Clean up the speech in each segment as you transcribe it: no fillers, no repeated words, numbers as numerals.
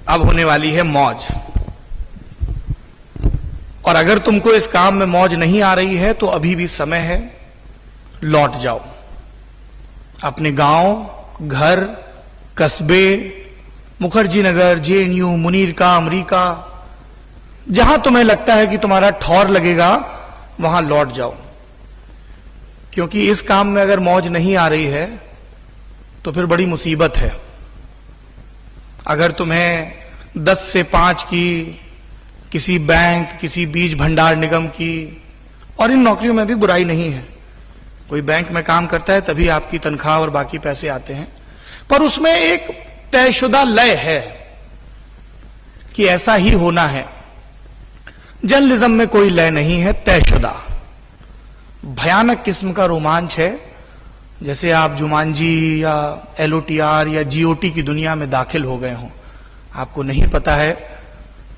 अब होने वाली है मौज। और अगर तुमको इस काम में मौज नहीं आ रही है तो अभी भी समय है, लौट जाओ अपने गांव, घर, कस्बे, मुखर्जी नगर, जेएनयू, मुनीर का, अमरीका, जहां तुम्हें लगता है कि तुम्हारा ठौर लगेगा वहां लौट जाओ। क्योंकि इस काम में अगर मौज नहीं आ रही है तो फिर बड़ी मुसीबत है। अगर तुम्हें 10 से 5 की, किसी बैंक, किसी बीज भंडार निगम की, और इन नौकरियों में भी बुराई नहीं है, कोई बैंक में काम करता है तभी आपकी तनख्वाह और बाकी पैसे आते हैं, पर उसमें एक तयशुदा लय है कि ऐसा ही होना है। जर्नलिज्म में कोई लय नहीं है, तयशुदा भयानक किस्म का रोमांच है। जैसे आप जुमानजी या एलओटीआर या जीओटी की दुनिया में दाखिल हो गए हों, आपको नहीं पता है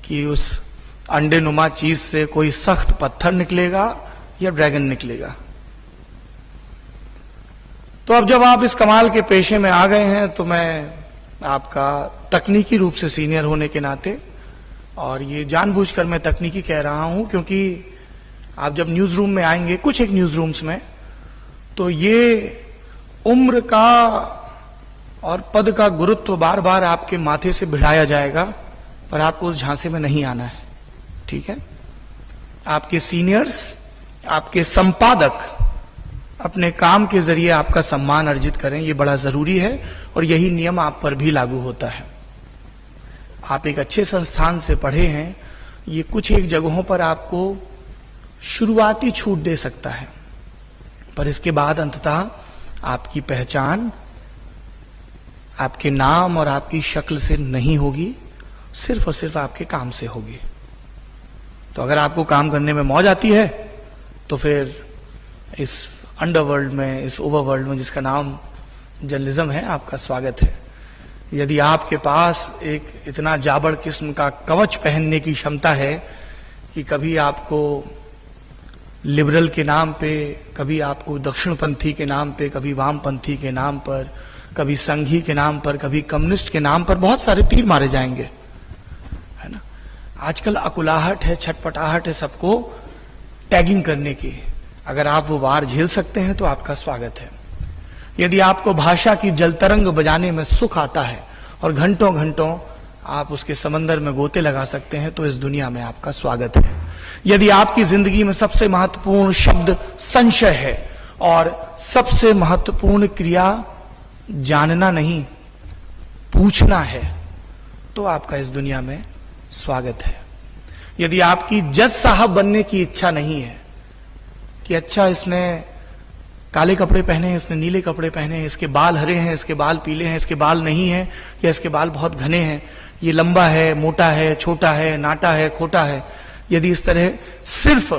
कि उस अंडे नुमा चीज से कोई सख्त पत्थर निकलेगा या ड्रैगन निकलेगा। तो अब जब आप इस कमाल के पेशे में आ गए हैं तो मैं आपका तकनीकी रूप से सीनियर होने के नाते, और ये जानबूझकर मैं तकनीकी कह रहा हूं क्योंकि आप जब न्यूज रूम में आएंगे, कुछ एक न्यूज रूम्स में, तो ये उम्र का और पद का गुरुत्व बार बार आपके माथे से भिड़ाया जाएगा, पर आपको उस झांसे में नहीं आना है, ठीक है? आपके सीनियर्स, आपके संपादक अपने काम के जरिए आपका सम्मान अर्जित करें, यह बड़ा जरूरी है, और यही नियम आप पर भी लागू होता है। आप एक अच्छे संस्थान से पढ़े हैं, ये कुछ एक जगहों पर आपको शुरुआती छूट दे सकता है, पर इसके बाद अंततः आपकी पहचान आपके नाम और आपकी शक्ल से नहीं होगी, सिर्फ और सिर्फ आपके काम से होगी। तो अगर आपको काम करने में मौज आती है तो फिर इस अंडरवर्ल्ड में, इस ओवरवर्ल्ड में जिसका नाम जर्नलिज्म है, आपका स्वागत है। यदि आपके पास एक इतना जाबड़ किस्म का कवच पहनने की क्षमता है कि कभी आपको लिबरल के नाम पे, कभी आपको दक्षिणपंथी के नाम पे, कभी वामपंथी के नाम पर, कभी संघी के नाम पर, कभी कम्युनिस्ट के नाम पर बहुत सारे तीर मारे जाएंगे, है ना? आजकल अकुलाहट है, छटपटाहट है सबको टैगिंग करने की। अगर आप वो वार झेल सकते हैं तो आपका स्वागत है। यदि आपको भाषा की जलतरंग बजाने में सुख आता है और घंटों घंटों आप उसके समंदर में गोते लगा सकते हैं तो इस दुनिया में आपका स्वागत है। यदि आपकी जिंदगी में सबसे महत्वपूर्ण शब्द संशय है और सबसे महत्वपूर्ण क्रिया जानना नहीं, पूछना है, तो आपका इस दुनिया में स्वागत है। यदि आपकी जज साहब बनने की इच्छा नहीं है कि अच्छा इसने काले कपड़े पहने हैं, इसने नीले कपड़े पहने हैं, इसके बाल हरे हैं, इसके बाल पीले हैं, इसके बाल नहीं हैं, या इसके बाल बहुत घने हैं, ये लंबा है, मोटा है, छोटा है, नाटा है, खोटा है, यदि इस तरह सिर्फ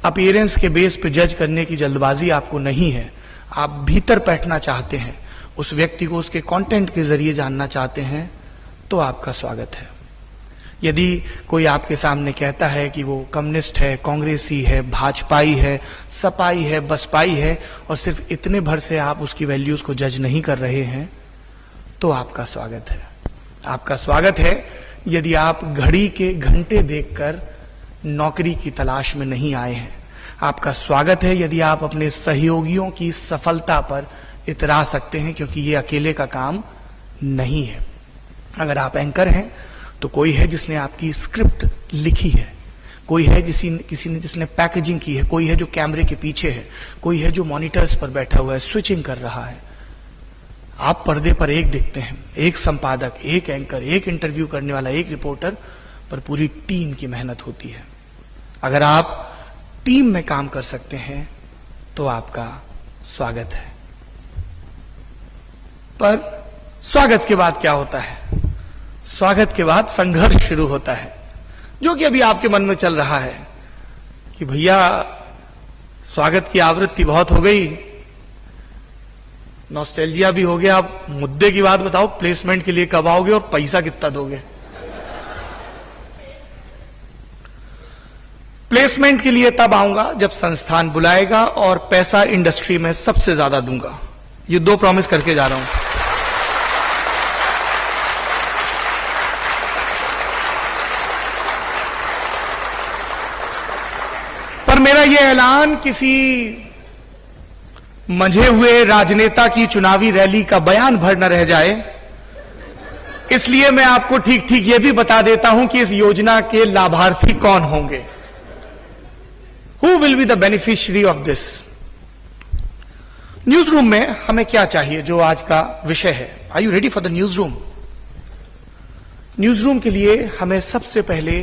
अपीयरेंस के बेस पे जज करने की जल्दबाजी आपको नहीं है, आप भीतर बैठना चाहते हैं, उस व्यक्ति को उसके कंटेंट के जरिए जानना चाहते हैं, तो आपका स्वागत है। यदि कोई आपके सामने कहता है कि वो कम्युनिस्ट है, कांग्रेसी है, भाजपाई है, सपाई है, बसपाई है, और सिर्फ इतने भर से आप उसकी वैल्यूज को जज नहीं कर रहे हैं, तो आपका स्वागत है। आपका स्वागत है यदि आप घड़ी के घंटे देखकर नौकरी की तलाश में नहीं आए हैं। आपका स्वागत है यदि आप अपने सहयोगियों की सफलता पर इतरा सकते हैं, क्योंकि ये अकेले का काम नहीं है। अगर आप एंकर हैं तो कोई है जिसने आपकी स्क्रिप्ट लिखी है, कोई है किसी ने जिसने पैकेजिंग की है, कोई है जो कैमरे के पीछे है, कोई है जो मॉनिटर्स पर बैठा हुआ है, स्विचिंग कर रहा है। आप पर्दे पर एक दिखते हैं, एक संपादक, एक एंकर, एक इंटरव्यू करने वाला, एक रिपोर्टर, पर पूरी टीम की मेहनत होती है। अगर आप टीम में काम कर सकते हैं तो आपका स्वागत है। पर स्वागत के बाद क्या होता है? स्वागत के बाद संघर्ष शुरू होता है, जो कि अभी आपके मन में चल रहा है कि भैया स्वागत की आवृत्ति बहुत हो गई, नॉस्टैल्जिया भी हो गया, अब मुद्दे की बात बताओ, प्लेसमेंट के लिए कब आओगे और पैसा कितना दोगे? प्लेसमेंट के लिए तब आऊंगा जब संस्थान बुलाएगा और पैसा इंडस्ट्री में सबसे ज्यादा दूंगा। ये 2 प्रॉमिस करके जा रहा हूं। यह ऐलान किसी मंझे हुए राजनेता की चुनावी रैली का बयान भर न रह जाए, इसलिए मैं आपको ठीक ठीक यह भी बता देता हूं कि इस योजना के लाभार्थी कौन होंगे। Who will be the beneficiary of this. News room में हमें क्या चाहिए, जो आज का विषय है। Are you ready for the news room? News room के लिए हमें सबसे पहले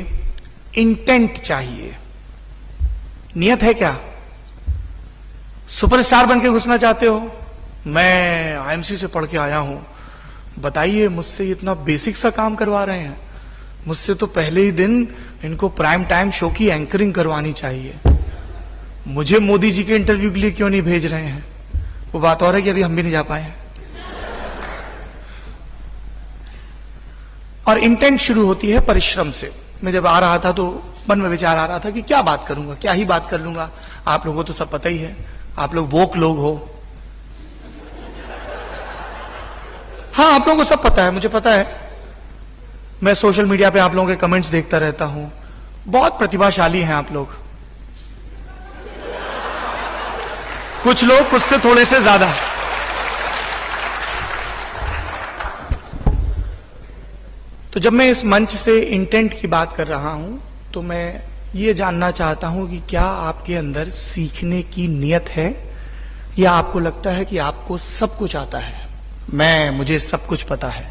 इंटेंट चाहिए। नियत है क्या? सुपरस्टार बन के घुसना चाहते हो? मैं आईएमसी से पढ़ के आया हूं, बताइए मुझसे इतना बेसिक सा काम करवा रहे हैं। मुझसे तो पहले ही दिन इनको प्राइम टाइम शो की एंकरिंग करवानी चाहिए। मुझे मोदी जी के इंटरव्यू के लिए क्यों नहीं भेज रहे हैं? वो बात और है कि अभी हम भी नहीं जा पाए। और इंटेंट शुरू होती है परिश्रम से। मैं जब आ रहा था तो मन में विचार आ रहा था कि क्या बात करूंगा, क्या ही बात कर लूंगा। आप लोगों को तो सब पता ही है, आप लोग वोक लोग हो। हाँ, आप लोगों को सब पता है, मुझे पता है। मैं सोशल मीडिया पे आप लोगों के कमेंट्स देखता रहता हूं। बहुत प्रतिभाशाली हैं आप लोग, कुछ लोग कुछ से थोड़े से ज्यादा। तो जब मैं इस मंच से इंटेंट की बात कर रहा हूं तो मैं ये जानना चाहता हूं कि क्या आपके अंदर सीखने की नियत है, या आपको लगता है कि आपको सब कुछ आता है, मुझे सब कुछ पता है।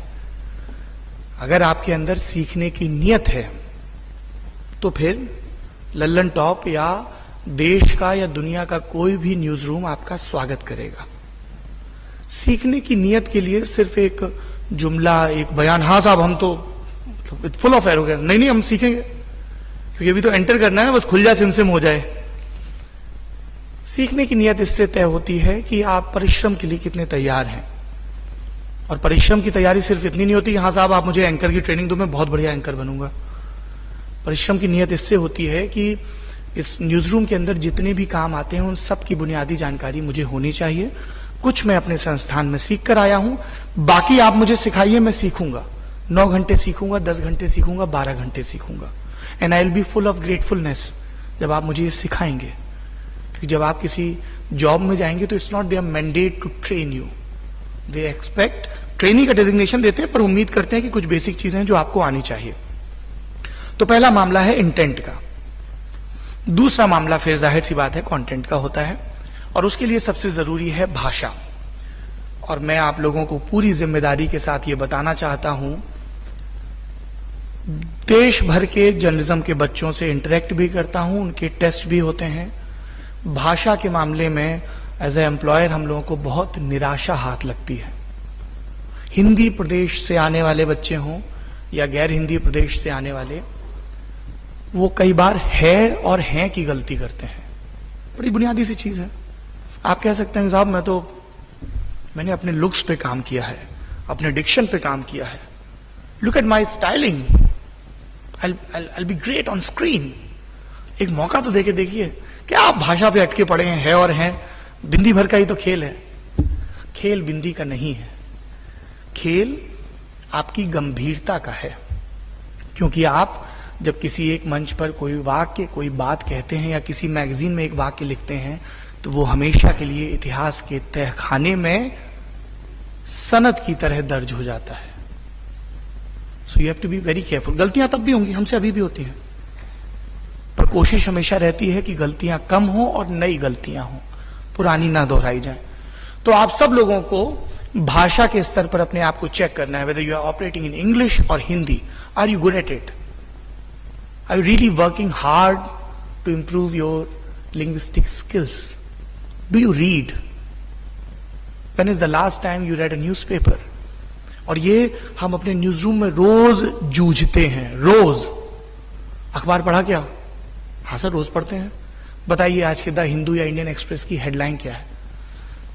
अगर आपके अंदर सीखने की नियत है तो फिर लल्लन टॉप या देश का या दुनिया का कोई भी न्यूज रूम आपका स्वागत करेगा। सीखने की नियत के लिए सिर्फ एक जुमला, एक बयान, हाँ साहब हम तो फुल ऑफ एयर हो गया, नहीं हम सीखेंगे, क्योंकि अभी तो एंटर करना है ना, बस खुल जा सिमसिम हो जाए। सीखने की नियत इससे तय होती है कि आप परिश्रम के लिए कितने तैयार हैं। और परिश्रम की तैयारी सिर्फ इतनी नहीं होती कि हाँ साहब आप मुझे एंकर की ट्रेनिंग दो, मैं बहुत बढ़िया एंकर बनूंगा। परिश्रम की नियत इससे होती है कि इस न्यूज रूम के अंदर जितने भी काम आते हैं उन सब की बुनियादी जानकारी मुझे होनी चाहिए। कुछ मैं अपने संस्थान में सीख कर आया हूं, बाकी आप मुझे सिखाइए, मैं सीखूंगा। 9 घंटे सीखूंगा, 10 घंटे सीखूंगा, 12 घंटे सीखूंगा। And I will be full of gratefulness जब आप मुझे ये सिखाएंगे। क्योंकि जब आप किसी जॉब में जाएंगे तो it's not their mandate to train you, they expect, training का डेजिग्नेशन देते हैं पर उम्मीद करते हैं कि कुछ बेसिक चीजें हैं जो आपको आनी चाहिए। तो पहला मामला है इंटेंट का। दूसरा मामला फिर जाहिर सी बात है कंटेंट का होता है, और उसके लिए सबसे जरूरी है भाषा। और मैं आप लोगों को पूरी जिम्मेदारी के साथ ये बताना चाहता हूं, देश भर के जर्नलिज्म के बच्चों से इंटरेक्ट भी करता हूं, उनके टेस्ट भी होते हैं। भाषा के मामले में एज ए एम्प्लॉयर हम लोगों को बहुत निराशा हाथ लगती है। हिंदी प्रदेश से आने वाले बच्चे हों या गैर हिंदी प्रदेश से आने वाले, वो कई बार है और हैं की गलती करते हैं। बड़ी बुनियादी सी चीज है। आप कह सकते हैं साहब मैंने अपने लुक्स पे काम किया है, अपने डिक्शन पे काम किया है, look at my styling, I'll be great on screen। एक मौका तो देके देखिए। क्या आप भाषा पे अटके पड़े हैं, है और हैं? बिंदी भर का ही तो खेल है। खेल बिंदी का नहीं है, खेल आपकी गंभीरता का है। क्योंकि आप जब किसी एक मंच पर कोई वाक्य, कोई बात कहते हैं या किसी मैगजीन में एक वाक्य लिखते हैं तो वो हमेशा के लिए इतिहास के तहखाने में सनद की तरह दर्ज हो जाता है। So you have to be very careful. गलतियां तब भी होंगी, हमसे अभी भी होती हैं, पर कोशिश हमेशा रहती है कि गलतियां कम हो और नई गलतियां हो, पुरानी ना दोहराई जाए। तो आप सब लोगों को भाषा के स्तर पर अपने आप को चेक करना है, whether you are operating in English और Hindi, are you good at it? Are you really working hard to improve your linguistic skills? Do you read? When is the last time you read a newspaper? और ये हम अपने news room में रोज जूझते हैं। रोज अखबार पढ़ा क्या? हाँ सर रोज पढ़ते हैं। बताइए आज के द हिंदू या इंडियन एक्सप्रेस की हेडलाइन क्या है?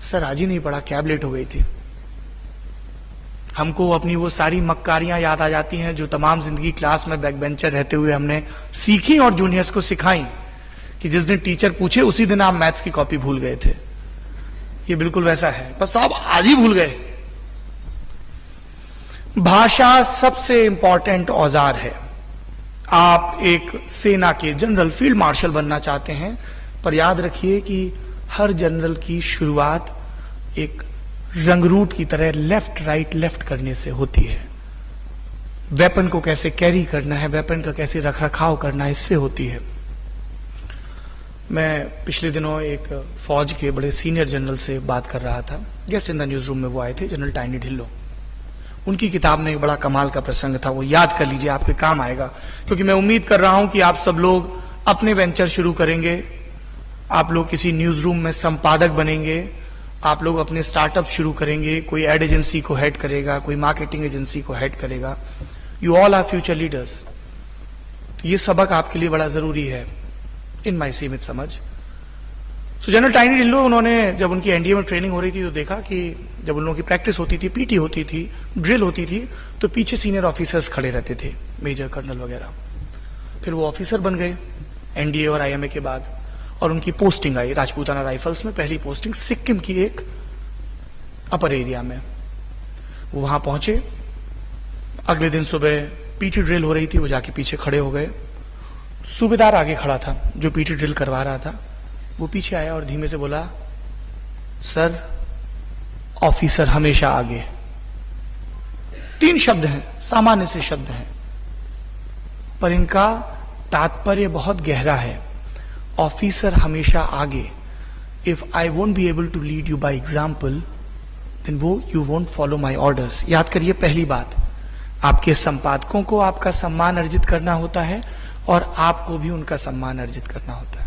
सर आज ही नहीं पढ़ा, कैब लेट हो गई थी। हमको अपनी वो सारी मक्कारियां याद आ जाती हैं जो तमाम जिंदगी क्लास में बैक बेंचर रहते हुए हमने सीखी और जूनियर्स को सिखाई, कि जिस दिन टीचर पूछे उसी दिन आप मैथ्स की कॉपी भूल गए थे। ये बिल्कुल वैसा है, बस साहब आज ही भूल गए। भाषा सबसे इंपॉर्टेंट औजार है। आप एक सेना के जनरल, फील्ड मार्शल बनना चाहते हैं पर याद रखिए कि हर जनरल की शुरुआत एक रंगरूट की तरह लेफ्ट राइट लेफ्ट करने से होती है। वेपन को कैसे कैरी करना है, वेपन का कैसे रखरखाव करना है, इससे होती है। मैं पिछले दिनों एक फौज के बड़े सीनियर जनरल से बात कर रहा था। Guest in the news room में वो आए थे, जनरल टाइनी ढिल्लो। उनकी किताब में एक बड़ा कमाल का प्रसंग था, वो याद कर लीजिए, आपके काम आएगा। क्योंकि मैं उम्मीद कर रहा हूं कि आप सब लोग अपने वेंचर शुरू करेंगे, आप लोग किसी न्यूज रूम में संपादक बनेंगे, आप लोग अपने स्टार्टअप शुरू करेंगे, कोई एड एजेंसी को हेड करेगा, कोई मार्केटिंग एजेंसी को हेड करेगा। You all are future leaders. तो ये सबक आपके लिए बड़ा जरूरी है, इन माई सीमित समझ। सो जनरल टाइनी ढिल्लो, उन्होंने जब उनकी एनडीए में ट्रेनिंग हो रही थी तो देखा कि जब उन लोगों की प्रैक्टिस होती थी, पीटी होती थी, ड्रिल होती थी, तो पीछे सीनियर ऑफिसर्स खड़े रहते थे, मेजर कर्नल वगैरह। फिर वो ऑफिसर बन गए एनडीए और आईएमए के बाद, और उनकी पोस्टिंग आई राजपूताना राइफल्स में, पहली पोस्टिंग सिक्किम की एक अपर एरिया में। वो वहां पहुंचे, अगले दिन सुबह पीटी ड्रिल हो रही थी, वो जाके पीछे खड़े हो गए। सूबेदार आगे खड़ा था जो पीटी ड्रिल करवा रहा था, वो पीछे आया और धीमे से बोला, सर ऑफिसर हमेशा आगे। 3 शब्द हैं, सामान्य से शब्द हैं, पर इनका तात्पर्य बहुत गहरा है। ऑफिसर हमेशा आगे। If I won't be able to lead you by example, then वो you won't follow my orders. याद करिए, पहली बात, आपके संपादकों को आपका सम्मान अर्जित करना होता है और आपको भी उनका सम्मान अर्जित करना होता है।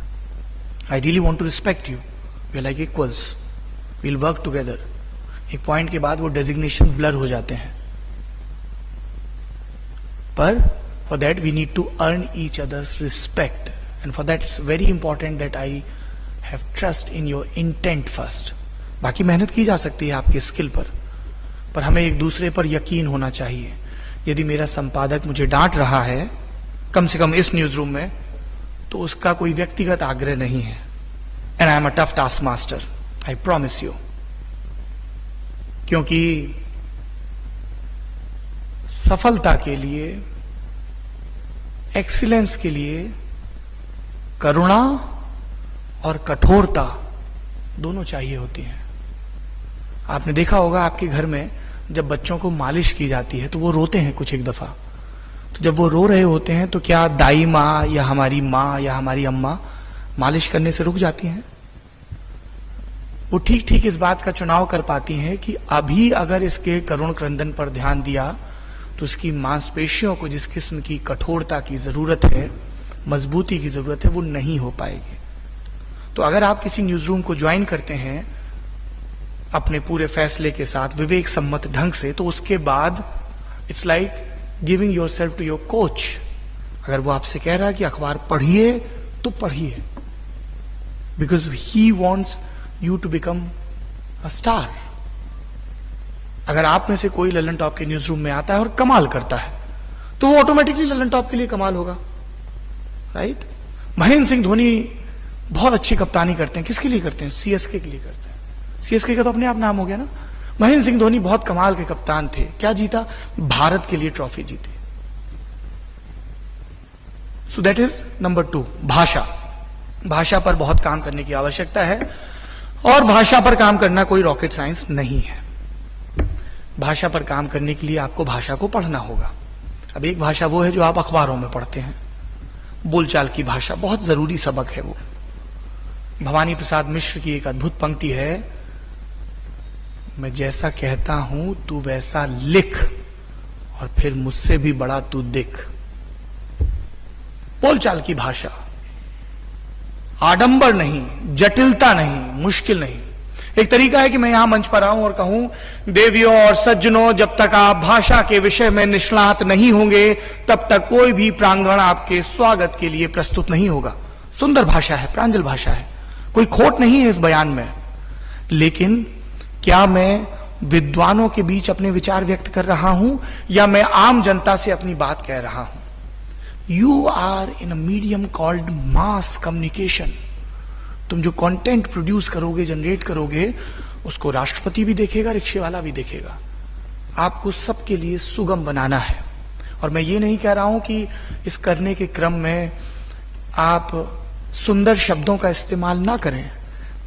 I really want to respect you, we are like equals, we'll work together. एक पॉइंट के बाद वो डेजिग्नेशन ब्लर हो जाते हैं, पर for that we need to earn each other's respect, and for that it's very important that I have trust in your intent first. बाकी मेहनत की जा सकती है आपके स्किल पर हमें एक दूसरे पर यकीन होना चाहिए। यदि मेरा संपादक मुझे डांट रहा है, कम से कम इस न्यूज रूम में, तो उसका कोई व्यक्तिगत आग्रह नहीं है। And I am a tough task master, I promise you. क्योंकि सफलता के लिए, एक्सीलेंस के लिए करुणा और कठोरता दोनों चाहिए होती हैं। आपने देखा होगा आपके घर में जब बच्चों को मालिश की जाती है तो वो रोते हैं कुछ एक दफा। तो जब वो रो रहे होते हैं तो क्या दाई माँ या हमारी माँ या हमारी अम्मा मालिश करने से रुक जाती हैं? वो ठीक ठीक इस बात का चुनाव कर पाती हैं कि अभी अगर इसके करुण क्रंदन पर ध्यान दिया तो उसकी मांसपेशियों को जिस किस्म की कठोरता की जरूरत है, मजबूती की जरूरत है, वो नहीं हो पाएगी। तो अगर आप किसी न्यूज रूम को ज्वाइन करते हैं अपने पूरे फैसले के साथ, विवेक सम्मत ढंग से, तो उसके बाद it's like giving yourself to your coach. अगर वो आपसे कह रहा है कि अखबार पढ़िए तो पढ़िए, because he wants you to become a star. अगर आप में से कोई ललन टॉप के न्यूज रूम में आता है और कमाल करता है तो वो ऑटोमेटिकली ललन टॉप के लिए कमाल होगा, राइट? महेंद्र सिंह धोनी बहुत अच्छी कप्तानी करते हैं, किसके लिए करते हैं? सीएसके के लिए करते हैं। सीएसके का तो अपने आप नाम हो गया ना। महेंद्र सिंह धोनी बहुत कमाल के कप्तान थे। क्या जीता? भारत के लिए ट्रॉफी जीती। सो दैट इज नंबर 2, भाषा। भाषा पर बहुत काम करने की आवश्यकता है और भाषा पर काम करना कोई रॉकेट साइंस नहीं है। भाषा पर काम करने के लिए आपको भाषा को पढ़ना होगा। अब एक भाषा वो है जो आप अखबारों में पढ़ते हैं, बोलचाल की भाषा, बहुत जरूरी सबक है वो। भवानी प्रसाद मिश्र की एक अद्भुत पंक्ति है, मैं जैसा कहता हूं तू वैसा लिख और फिर मुझसे भी बड़ा तू दिख। बोलचाल की भाषा, आडंबर नहीं, जटिलता नहीं, मुश्किल नहीं। एक तरीका है कि मैं यहां मंच पर आऊं और कहूं, देवियों और सज्जनों, जब तक आप भाषा के विषय में निष्णात नहीं होंगे तब तक कोई भी प्रांगण आपके स्वागत के लिए प्रस्तुत नहीं होगा। सुंदर भाषा है, प्रांजल भाषा है, कोई खोट नहीं है इस बयान में। लेकिन क्या मैं विद्वानों के बीच अपने विचार व्यक्त कर रहा हूं या मैं आम जनता से अपनी बात कह रहा हूं? You are in a medium called mass communication. तुम जो कंटेंट प्रोड्यूस करोगे, जनरेट करोगे, उसको राष्ट्रपति भी देखेगा, रिक्शे वाला भी देखेगा। आपको सबके लिए सुगम बनाना है। और मैं ये नहीं कह रहा हूं कि इस करने के क्रम में आप सुंदर शब्दों का इस्तेमाल ना करें,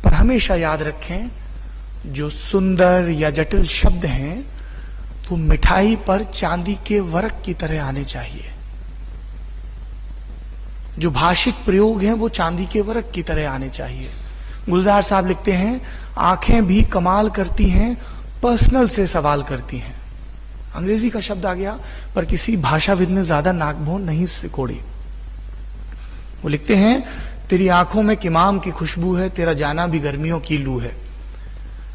पर हमेशा याद रखें जो सुंदर या जटिल शब्द हैं वो मिठाई पर चांदी के वर्क की तरह आने चाहिए। जो भाषिक प्रयोग हैं वो चांदी के वर्क की तरह आने चाहिए। गुलजार साहब लिखते हैं, आंखें भी कमाल करती हैं, पर्सनल से सवाल करती हैं। अंग्रेजी का शब्द आ गया, पर किसी भाषाविद ने ज्यादा नाकभों नहीं सिकोड़ी। वो लिखते हैं, तेरी आंखों में किमाम की खुशबू है, तेरा जाना भी गर्मियों की लू है।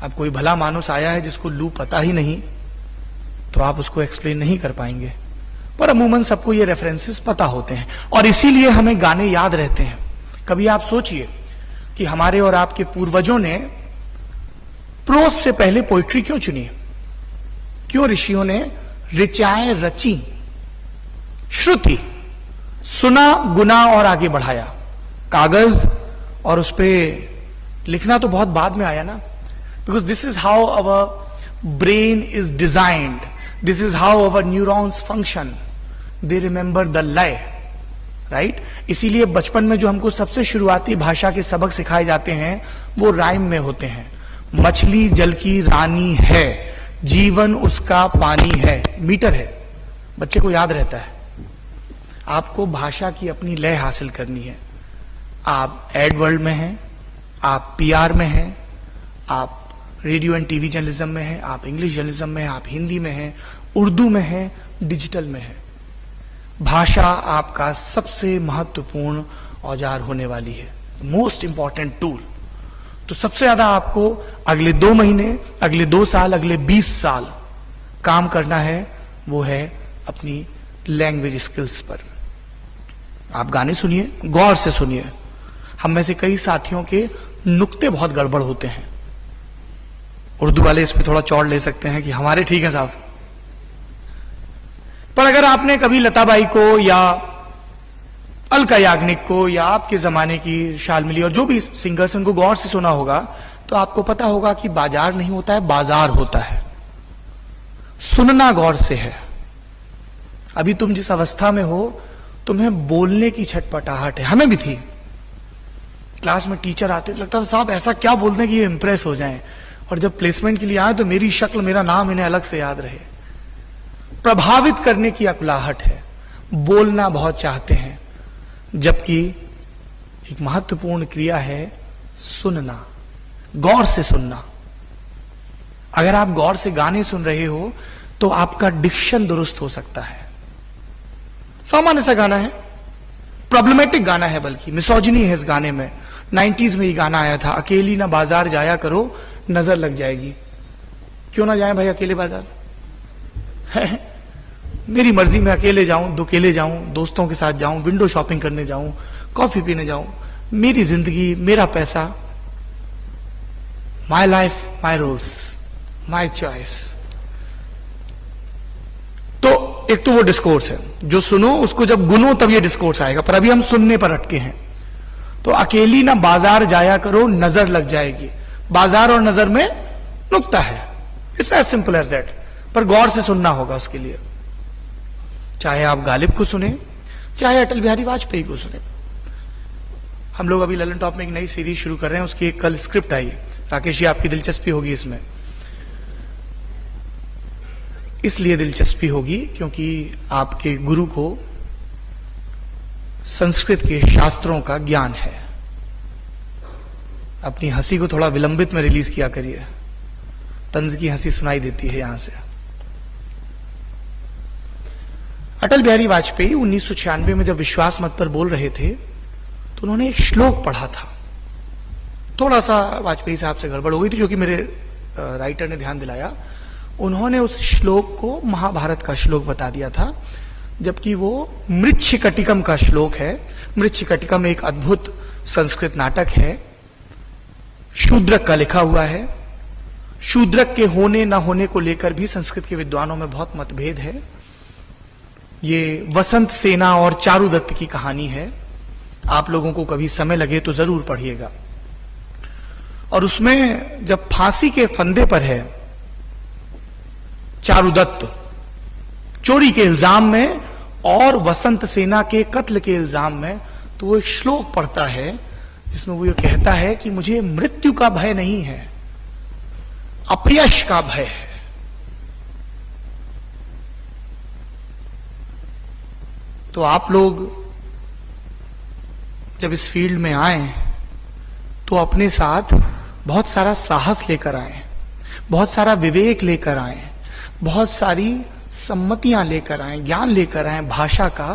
अब कोई भला मानुस आया है जिसको लू पता ही नहीं, तो आप उसको एक्सप्लेन नहीं कर पाएंगे, पर अमूमन सबको ये रेफरेंसेस पता होते हैं और इसीलिए हमें गाने याद रहते हैं। कभी आप सोचिए कि हमारे और आपके पूर्वजों ने प्रोस से पहले पोइट्री क्यों चुनी? क्यों ऋषियों ने ऋचाएं रची? श्रुति, सुना, गुना और आगे बढ़ाया। कागज और उस पर लिखना तो बहुत बाद में आया ना, because this is how our brain is designed, this is how our neurons function, they remember the लय, राइट? इसीलिए बचपन में जो हमको सबसे शुरुआती भाषा के सबक सिखाए जाते हैं वो राइम में होते हैं। मछली जल की रानी है, जीवन उसका पानी है, मीटर है, बच्चे को याद रहता है। आपको भाषा की अपनी लय हासिल करनी है। आप एड वर्ल्ड में हैं, आप पीआर में हैं, आप रेडियो एंड टीवी जर्नलिज्म में हैं, आप इंग्लिश जर्नलिज्म में हैं, आप हिंदी में हैं, उर्दू में हैं, डिजिटल में हैं। भाषा आपका सबसे महत्वपूर्ण औजार होने वाली है, मोस्ट इंपॉर्टेंट टूल। तो सबसे ज्यादा आपको अगले 2 महीने, अगले 2 साल, अगले 20 साल काम करना है, वो है अपनी लैंग्वेज स्किल्स पर। आप गाने सुनिए, गौर से सुनिए। हम में से कई साथियों के नुक्ते बहुत गड़बड़ होते हैं। उर्दू वाले इस पर थोड़ा चौड़ ले सकते हैं कि हमारे ठीक है साहब, पर अगर आपने कभी लताबाई को या अलका याग्निक को या आपके जमाने की शाल्मिली और जो भी सिंगर्स उनको गौर से सुना होगा, तो आपको पता होगा कि बाजार नहीं होता है, बाजार होता है। सुनना गौर से है। अभी तुम जिस अवस्था में हो, तुम्हें बोलने की छटपटाहट है, हमें भी थी। क्लास में टीचर आते लगता था साहब ऐसा क्या बोलते हैं कि ये इंप्रेस हो जाएं, और जब प्लेसमेंट के लिए आए तो मेरी शक्ल, मेरा नाम इन्हें अलग से याद रहे। प्रभावित करने की अकुलाहट है, बोलना बहुत चाहते हैं, जबकि एक महत्वपूर्ण क्रिया है सुनना, गौर से सुनना। अगर आप गौर से गाने सुन रहे हो तो आपका डिक्शन दुरुस्त हो सकता है। सामान्य सा गाना है, प्रॉब्लमेटिक गाना है, बल्कि मिसोजिनी है इस गाने में। 90s में ये गाना आया था, अकेली ना बाजार जाया करो, नजर लग जाएगी। क्यों ना जाए भाई अकेले बाजार? मेरी मर्जी में अकेले जाऊं, दुकेले जाऊं, दोस्तों के साथ जाऊं, विंडो शॉपिंग करने जाऊं, कॉफी पीने जाऊं, मेरी जिंदगी, मेरा पैसा, my life, my rules, my choice. तो एक तो वो डिस्कोर्स है, जो सुनो उसको जब गुनो तब ये डिस्कोर्स आएगा, पर अभी हम सुनने पर अटके हैं। तो अकेली ना बाजार जाया करो, नजर लग जाएगी। बाजार और नजर में नुक्ता है, it's as simple as that, पर गौर से सुनना होगा उसके लिए। चाहे आप गालिब को सुने, चाहे अटल बिहारी वाजपेयी को सुने। हम लोग अभी ललन टॉप में एक नई सीरीज शुरू कर रहे हैं, उसकी एक कल स्क्रिप्ट आई। राकेश जी, आपकी दिलचस्पी होगी इसमें। इसलिए दिलचस्पी होगी क्योंकि आपके गुरु को संस्कृत के शास्त्रों का ज्ञान है। अपनी हंसी को थोड़ा विलंबित में रिलीज किया करिए, तंज की हंसी सुनाई देती है यहां से। अटल बिहारी वाजपेयी 1996 में जब विश्वास मत पर बोल रहे थे तो उन्होंने एक श्लोक पढ़ा था। थोड़ा सा वाजपेयी साहब से गड़बड़ हो गई थी, जो कि मेरे राइटर ने ध्यान दिलाया। उन्होंने उस श्लोक को महाभारत का श्लोक बता दिया था, जबकि वो मृच्छकटिकम का श्लोक है। मृच्छकटिकम एक अद्भुत संस्कृत नाटक है, शूद्रक का लिखा हुआ है। शूद्रक के होने न होने को लेकर भी संस्कृत के विद्वानों में बहुत मतभेद है। ये वसंत सेना और चारुदत्त की कहानी है, आप लोगों को कभी समय लगे तो जरूर पढ़िएगा। और उसमें जब फांसी के फंदे पर है चारुदत्त चोरी के इल्जाम में और वसंत सेना के कत्ल के इल्जाम में, तो वो एक श्लोक पढ़ता है जिसमें वो ये कहता है कि मुझे मृत्यु का भय नहीं है, अपयश का भय है। तो आप लोग जब इस फील्ड में आए तो अपने साथ बहुत सारा साहस लेकर आए, बहुत सारा विवेक लेकर आए, बहुत सारी सम्मतियां लेकर आए, ज्ञान लेकर आए भाषा का,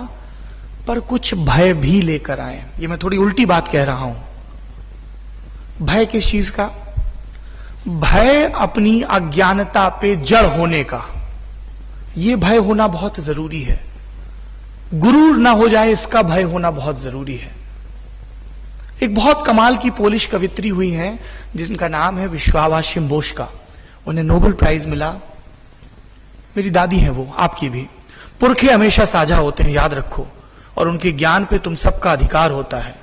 पर कुछ भय भी लेकर आए। ये मैं थोड़ी उल्टी बात कह रहा हूं। भय किस चीज का? भय अपनी अज्ञानता पे जड़ होने का। यह भय होना बहुत जरूरी है। गुरूर ना हो जाए इसका भय होना बहुत जरूरी है। एक बहुत कमाल की पोलिश कवित्री हुई हैं जिनका नाम है विश्वावा शिम्बोष्का। उन्हें नोबेल प्राइज मिला। मेरी दादी हैं वो, आपकी भी। पुरखे हमेशा साझा होते हैं, याद रखो, और उनके ज्ञान पे तुम सबका अधिकार होता है।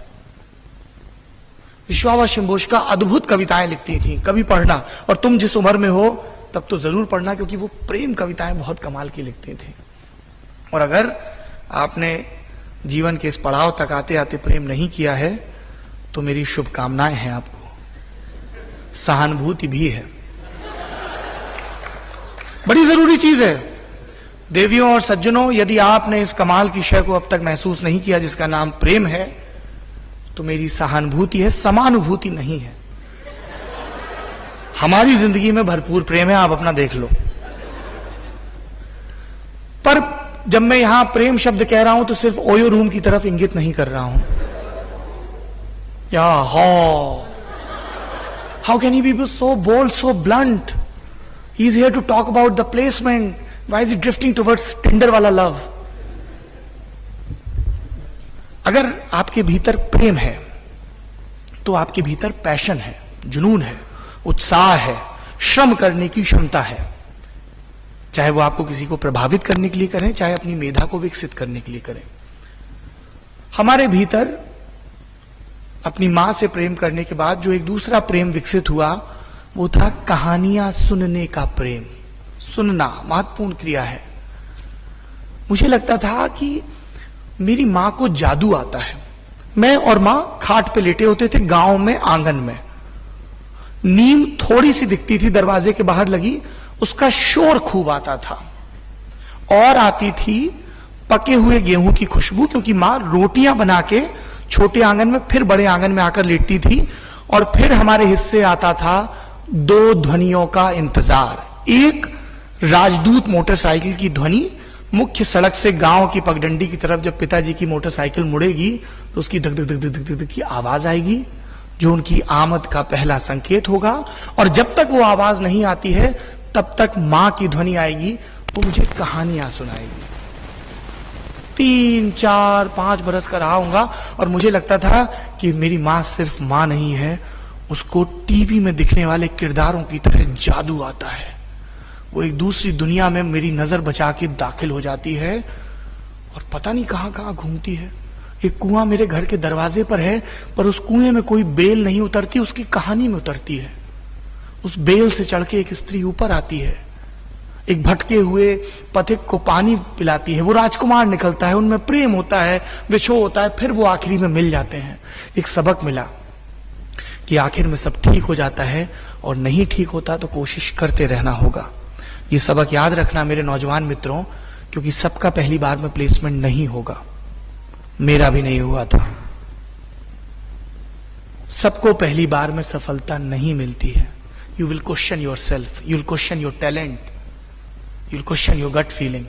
विश्वावा शिम्बोष्का अद्भुत कविताएं लिखती थी, कभी पढ़ना, और तुम जिस उम्र में हो तब तो जरूर पढ़ना, क्योंकि वो प्रेम कविताएं बहुत कमाल की लिखती थी। और अगर आपने जीवन के इस पड़ाव तक आते आते प्रेम नहीं किया है तो मेरी शुभकामनाएं हैं आपको, सहानुभूति भी है, बड़ी जरूरी चीज है। देवियों और सज्जनों, यदि आपने इस कमाल की शय को अब तक महसूस नहीं किया जिसका नाम प्रेम है, तो मेरी सहानुभूति है, समानुभूति नहीं है। हमारी जिंदगी में भरपूर प्रेम है, आप अपना देख लो। पर जब मैं यहां प्रेम शब्द कह रहा हूं तो सिर्फ ओयो रूम की तरफ इंगित नहीं कर रहा हूं। या how can he be so bold, so blunt? He is here to talk about the placement. Why is he drifting towards tender वाला लव? अगर आपके भीतर प्रेम है तो आपके भीतर पैशन है, जुनून है, उत्साह है, श्रम करने की क्षमता है। चाहे वो आपको किसी को प्रभावित करने के लिए करें, चाहे अपनी मेधा को विकसित करने के लिए करें। हमारे भीतर अपनी मां से प्रेम करने के बाद जो एक दूसरा प्रेम विकसित हुआ वो था कहानियां सुनने का प्रेम। सुनना महत्वपूर्ण क्रिया है। मुझे लगता था कि मेरी मां को जादू आता है। मैं और मां खाट पे लेटे होते थे गांव में, आंगन में। नीम थोड़ी सी दिखती थी दरवाजे के बाहर लगी, उसका शोर खूब आता था। और आती थी पके हुए गेहूं की खुशबू, क्योंकि मां रोटियां बना के छोटे आंगन में फिर बड़े आंगन में आकर लेटती थी। और फिर हमारे हिस्से आता था दो ध्वनियों का इंतजार। एक राजदूत मोटरसाइकिल की ध्वनि, मुख्य सड़क से गांव की पगडंडी की तरफ जब पिताजी की मोटरसाइकिल मुड़ेगी तो उसकी धक धक धक धक धक धक की आवाज आएगी, जो उनकी आमद का पहला संकेत होगा। और जब तक वो आवाज नहीं आती है तब तक मां की ध्वनि आएगी, वो मुझे कहानियां सुनाएगी। 3, 4, 5 बरस का रहा हूंगा और मुझे लगता था कि मेरी मां सिर्फ मां नहीं है, उसको टीवी में दिखने वाले किरदारों की तरह जादू आता है। वो एक दूसरी दुनिया में मेरी नजर बचा के दाखिल हो जाती है और पता नहीं कहां कहां घूमती है। एक कुआं मेरे घर के दरवाजे पर है, पर उस कुएं में कोई बेल नहीं उतरती, उसकी कहानी में उतरती है। उस बेल से चढ़ के एक स्त्री ऊपर आती है, एक भटके हुए पथिक को पानी पिलाती है, वो राजकुमार निकलता है, उनमें प्रेम होता है, विछोह होता है, फिर वो आखिरी में मिल जाते हैं। एक सबक मिला कि आखिर में सब ठीक हो जाता है, और नहीं ठीक होता तो कोशिश करते रहना होगा। ये सबक याद रखना मेरे नौजवान मित्रों, क्योंकि सबका पहली बार में प्लेसमेंट नहीं होगा। मेरा भी नहीं हुआ था। सबको पहली बार में सफलता नहीं मिलती है। You will question yourself, you will question your talent, you will question your gut feeling.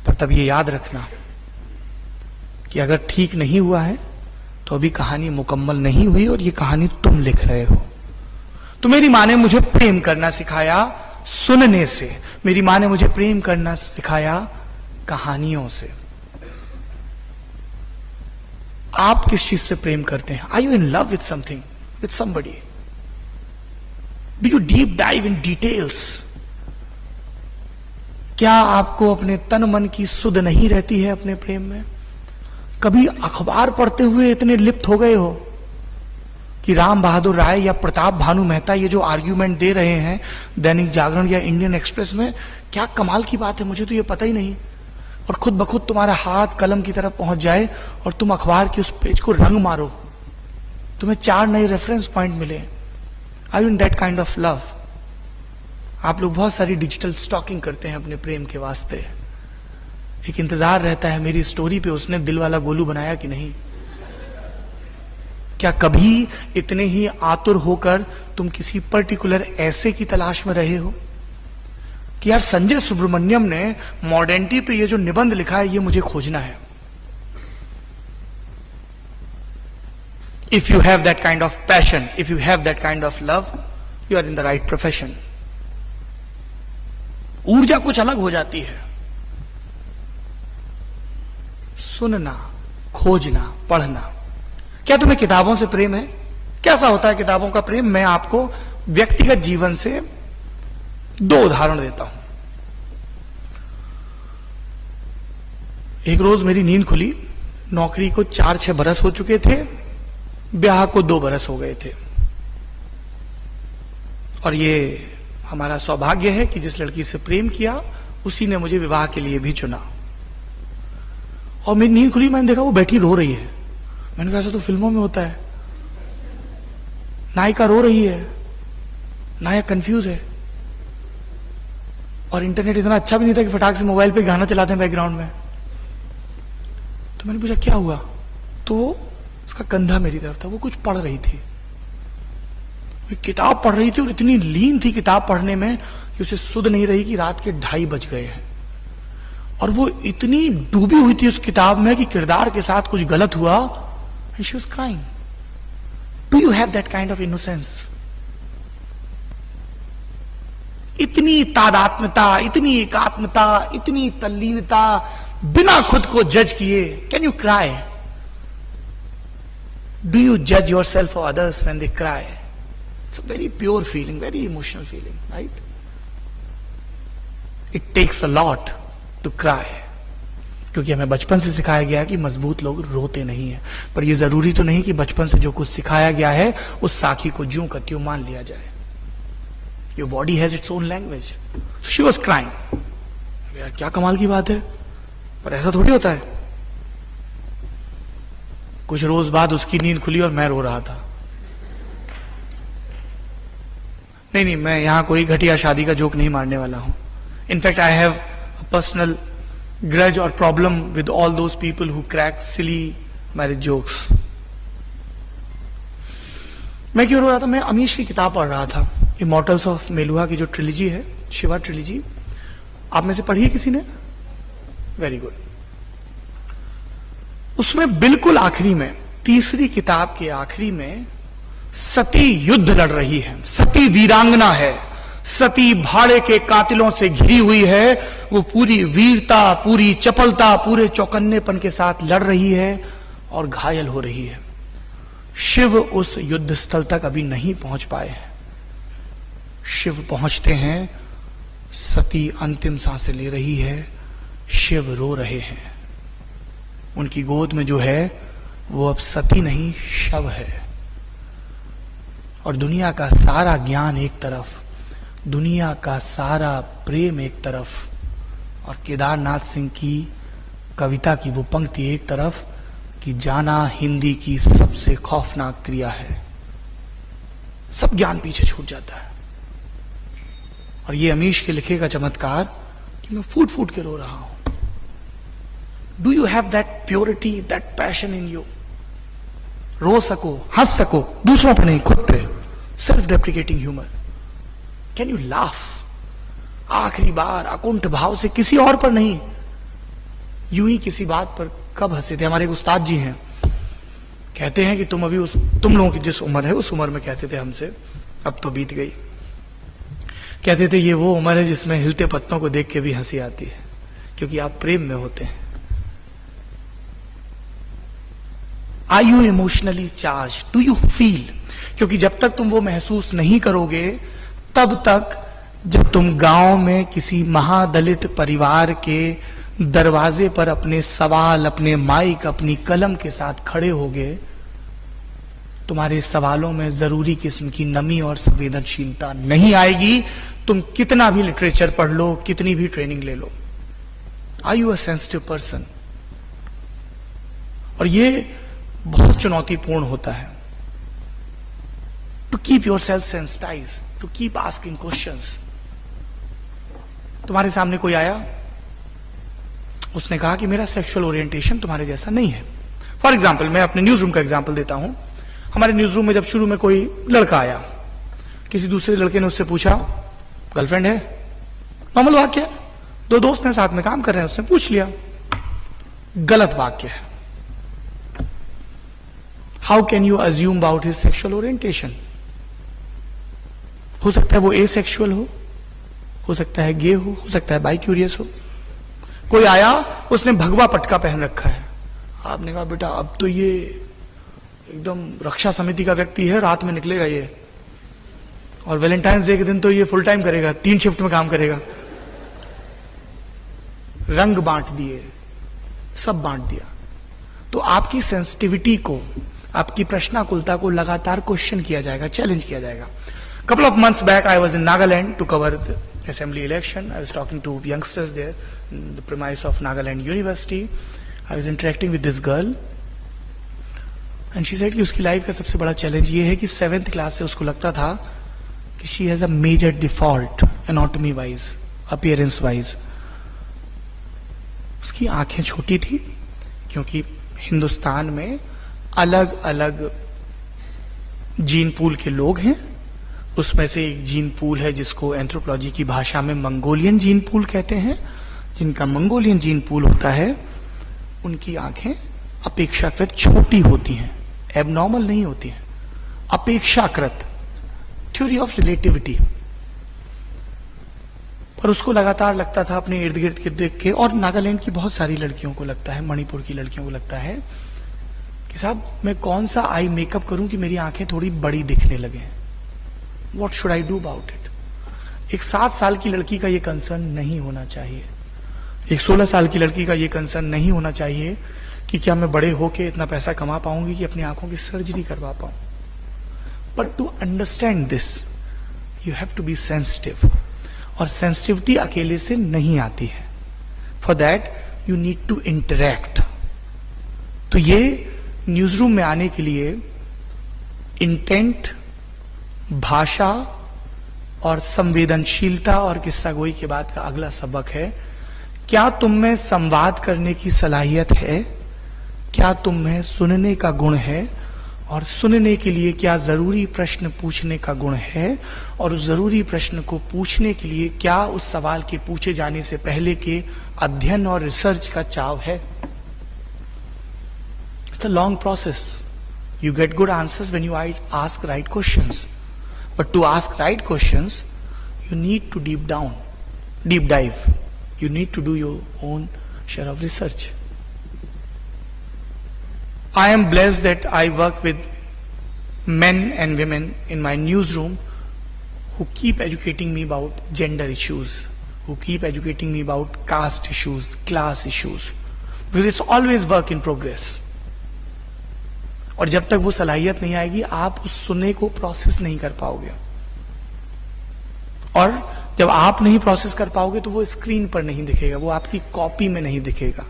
पर तब ये याद रखना कि अगर ठीक नहीं हुआ है तो अभी कहानी मुकम्मल नहीं हुई, और ये कहानी तुम लिख रहे हो। तो मेरी माँ ने मुझे प्रेम करना सिखाया सुनने से, मेरी माँ ने मुझे प्रेम करना सिखाया कहानियों से। आप किस चीज से प्रेम करते हैं? Are you in love with something, with somebody? Do you deep dive in details? क्या आपको अपने तन मन की सुध नहीं रहती है अपने प्रेम में? कभी अखबार पढ़ते हुए इतने लिप्त हो गए हो कि राम बहादुर राय या प्रताप भानु मेहता ये जो आर्ग्यूमेंट दे रहे हैं दैनिक जागरण या इंडियन एक्सप्रेस में, क्या कमाल की बात है, मुझे तो ये पता ही नहीं। और खुद ब खुद तुम्हारा हाथ कलम की तरफ पहुंच जाए और तुम अखबार के उस पेज को रंग मारो, तुम्हें 4 नए रेफरेंस पॉइंट मिले। I in that kind of love. आप लोग बहुत सारी डिजिटल स्टॉकिंग करते हैं अपने प्रेम के वास्ते। एक इंतजार रहता है मेरी स्टोरी पे उसने दिल वाला गोलू बनाया कि नहीं। क्या कभी इतने ही आतुर होकर तुम किसी पर्टिकुलर ऐसे की तलाश में रहे हो कि यार संजय सुब्रमण्यम ने मॉडर्निटी पे ये जो निबंध लिखा है ये मुझे खोजना है। If you have that kind of passion, if you have that kind of love, you are in the right profession. ऊर्जा कुछ अलग हो जाती है। सुनना, खोजना, पढ़ना। क्या तुम्हें किताबों से प्रेम है? कैसा होता है किताबों का प्रेम? मैं आपको व्यक्तिगत जीवन से 2 उदाहरण देता हूं। एक रोज मेरी नींद खुली, नौकरी को 4-6 बरस हो चुके थे, ब्याह को 2 बरस हो गए थे, और ये हमारा सौभाग्य है कि जिस लड़की से प्रेम किया उसी ने मुझे विवाह के लिए भी चुना। और मेरी नींद खुली, मैंने देखा वो बैठी रो रही है। मैंने कहा ऐसा तो फिल्मों में होता है, नायिका रो रही है, नायक कंफ्यूज है, और इंटरनेट इतना अच्छा भी नहीं था कि फटाक से मोबाइल पे गाना चलाते हैं बैकग्राउंड में। तो मैंने पूछा क्या हुआ, तो उसका कंधा मेरी तरफ था, वो कुछ पढ़ रही थी, वो किताब पढ़ रही थी, और इतनी लीन थी किताब पढ़ने में कि उसे सुध नहीं रही कि रात के 2:30 बज गए हैं। और वो इतनी डूबी हुई थी उस किताब में कि किरदार के साथ कुछ गलत हुआ, and she was crying. Do you have that kind of innocence? इतनी तादात्म्यता, इतनी एकात्मता, इतनी तल्लीनता, बिना खुद को जज किए। Can you cry? Do you judge yourself or others when they cry? It's a very pure feeling, very emotional feeling, right? It takes a lot to cry. क्योंकि हमें बचपन से सिखाया गया है कि मजबूत लोग रोते नहीं है। पर यह जरूरी तो नहीं कि बचपन से जो कुछ सिखाया गया है उस साखी को ज्यों का त्यों मान लिया जाए। Your body has its own language. She was crying. यार क्या कमाल की बात है, पर ऐसा थोड़ी होता है। कुछ रोज बाद उसकी नींद खुली और मैं रो रहा था। नहीं, मैं यहां कोई घटिया शादी का जोक नहीं मारने वाला हूं। In fact I have personal grudge or problem with all those people who crack silly marriage jokes. मैं क्यों रो रहा था? मैं अमीश की किताब पढ़ रहा था, इमॉर्टल्स ऑफ मेलुहा की जो ट्रिलॉजी है, शिवा ट्रिलॉजी। आप में से पढ़ी है किसी ने? Very good. उसमें बिल्कुल आखिरी में, तीसरी किताब के आखिरी में, सती युद्ध लड़ रही है। सती वीरांगना है, सती भाड़े के कातिलों से घिरी हुई है। वो पूरी वीरता, पूरी चपलता, पूरे चौकन्नेपन के साथ लड़ रही है और घायल हो रही है। शिव उस युद्ध स्थल तक अभी नहीं पहुंच पाए हैं। शिव पहुंचते हैं, सती अंतिम सांसें ले रही है, शिव रो रहे हैं। उनकी गोद में जो है वो अब सती नहीं, शव है। और दुनिया का सारा ज्ञान एक तरफ, दुनिया का सारा प्रेम एक तरफ, और केदारनाथ सिंह की कविता की वो पंक्ति एक तरफ कि जाना हिंदी की सबसे खौफनाक क्रिया है। सब ज्ञान पीछे छूट जाता है। और ये अमीश के लिखे का चमत्कार कि मैं फूट फूट के रो रहा हूं। Do you have that purity, that passion in you? रो सको, हंस सको, दूसरों पर नहीं, खुद पे। Self deprecating humour. Can you laugh? आखिरी बार अकुंठ भाव से, किसी और पर नहीं, यूं ही किसी बात पर कब हंसे थे? हमारे एक उस्ताद जी हैं, कहते हैं कि तुम अभी तुम लोगों की जिस उम्र है उस उम्र में कहते थे हमसे, अब तो बीत गई, कहते थे ये वो उम्र है जिसमें हिलते पत्तों को देख के भी हंसी आती है, क्योंकि आप प्रेम में होते हैं। Are you emotionally charge? Do you feel? क्योंकि जब तक तुम वो महसूस नहीं करोगे, तब तक जब तुम गांव में किसी महादलित परिवार के दरवाजे पर अपने सवाल, अपने माइक, अपनी कलम के साथ खड़े होगे, तुम्हारे सवालों में जरूरी किस्म की नमी और संवेदनशीलता नहीं आएगी। तुम कितना भी लिटरेचर पढ़ लो, कितनी भी ट्रेनिंग ले लो। Are you a sensitive person? और ये बहुत चुनौतीपूर्ण होता है। To keep yourself sensitize, to keep asking questions. तुम्हारे सामने कोई आया, उसने कहा कि मेरा सेक्सुअल ओरिएंटेशन तुम्हारे जैसा नहीं है। फॉर एग्जाम्पल, मैं अपने न्यूज रूम का एग्जाम्पल देता हूं। हमारे न्यूज रूम में जब शुरू में कोई लड़का आया, किसी दूसरे लड़के ने उससे पूछा गर्लफ्रेंड है, नॉर्मल वाक्य है, दो दोस्त हैं साथ में काम कर रहे हैं, उसने पूछ लिया, गलत वाक्य है। How can you assume about his sexual orientation? हो सकता है वो एसेक्सुअल हो सकता है गे हो सकता है बाई क्यूरियस हो। कोई आया, उसने भगवा पटका पहन रखा है, आपने कहा बेटा अब तो ये एकदम रक्षा समिति का व्यक्ति है, रात में निकलेगा ये, और वैलेंटाइंस डे के दिन तो ये फुल टाइम करेगा, 3 शिफ्ट में काम करेगा। रंग बांट दिए, सब बांट दिया। तो आपकी सेंसिटिविटी को, आपकी प्रश्नाकुलता को लगातार क्वेश्चन किया जाएगा, चैलेंज किया जाएगा। Couple of months back, I was in Nagaland to cover the assembly election. I was talking to youngsters there in the premise of Nagaland University. I was interacting with this girl, and she said कि उसकी life का सबसे बड़ा challenge ये है कि 7th class से उसको लगता था कि she has a major default anatomy wise, appearance wise. उसकी आंखें छोटी थी, क्योंकि हिंदुस्तान में अलग अलग जीन पूल के लोग हैं। उसमें से एक जीन पूल है जिसको एंथ्रोपोलॉजी की भाषा में मंगोलियन जीन पूल कहते हैं। जिनका मंगोलियन जीन पूल होता है, उनकी आंखें अपेक्षाकृत छोटी होती हैं, एबनॉर्मल नहीं होती हैं, अपेक्षाकृत, थ्योरी ऑफ रिलेटिविटी। पर उसको लगातार लगता था अपने इर्द गिर्द के देख के, और नागालैंड की बहुत सारी लड़कियों को लगता है, मणिपुर की लड़कियों को लगता है कि साहब मैं कौन सा आई मेकअप करूं कि मेरी आंखें थोड़ी बड़ी दिखने लगे। What should I do about it? एक 7 साल की लड़की का ये कंसर्न नहीं होना चाहिए, एक 16 साल की लड़की का ये कंसर्न नहीं होना चाहिए कि क्या मैं बड़े होके इतना पैसा कमा पाऊंगी कि अपनी आंखों की सर्जरी करवा पाऊं। But to understand this you have to be sensitive, और सेंसिटिविटी अकेले से नहीं आती है। For that you need to interact. तो ये न्यूज रूम में आने के लिए इंटेंट, भाषा और संवेदनशीलता और किस्सा गोई के बाद का अगला सबक है, क्या तुम में संवाद करने की सलाहियत है? क्या तुम में सुनने का गुण है? और सुनने के लिए क्या जरूरी प्रश्न पूछने का गुण है? और उस जरूरी प्रश्न को पूछने के लिए क्या उस सवाल के पूछे जाने से पहले के अध्ययन और रिसर्च का चाव है? It's a long process. You get good answers when you ask right questions. But to ask right questions, you need to deep dive. You need to do your own share of research. I am blessed that I work with men and women in my newsroom who keep educating me about gender issues, who keep educating me about caste issues, class issues, because it's always work in progress. और जब तक वो सलाहियत नहीं आएगी, आप उस सुनने को प्रोसेस नहीं कर पाओगे, और जब आप नहीं प्रोसेस कर पाओगे तो वो स्क्रीन पर नहीं दिखेगा, वो आपकी कॉपी में नहीं दिखेगा.